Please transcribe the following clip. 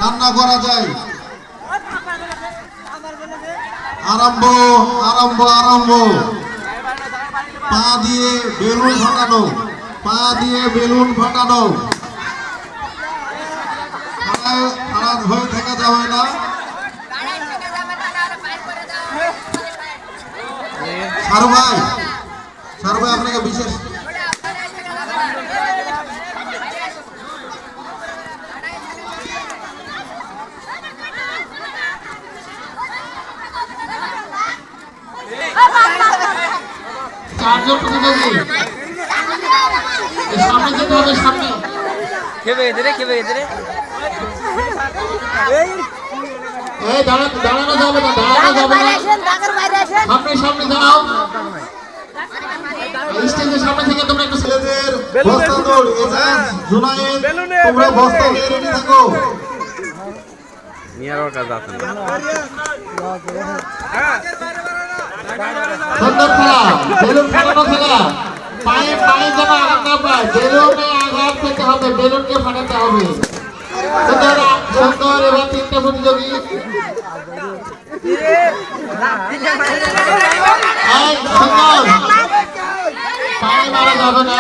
রান্না করা যায়। আরম্ভ আরম্ভ আরম্ভ। পা দিয়ে বেলুন ফাটানো, পা দিয়ে বেলুন ফাটানো। খারাপ হয়ে থাকা যাবে না। সারু ভাই, সারু ভাই আপনাকে বিশেষ চারজন প্রতিযোগী সামনে যেতে হবে, সামনে খেবে গেছে রে এই দাঁড়ানো যাবে না, দাঁড়ানো যাবে না, সামনে সামনে দাঁড়াও। স্টেজের সামনে থেকে তোমরা একটু ছেলেদের বস্তা দৌড়, এজাজ জুনায়েদ তোমরা বস্তা নিয়ে রেডি থাকো। মিয়ার কাজ আছে না। সুন্দর খেলা, বেলুন ফাটানো খেলা। পায়ে পায়ে যেন আঘাত না পায়, বেলুনে আঘাত পেতে হবে, বেলুনকে ফাটাতে হবে। সুন্দর সুন্দর। এবার তিনটা প্রতিযোগী সুন্দর, পায়ে মারা যাবে না।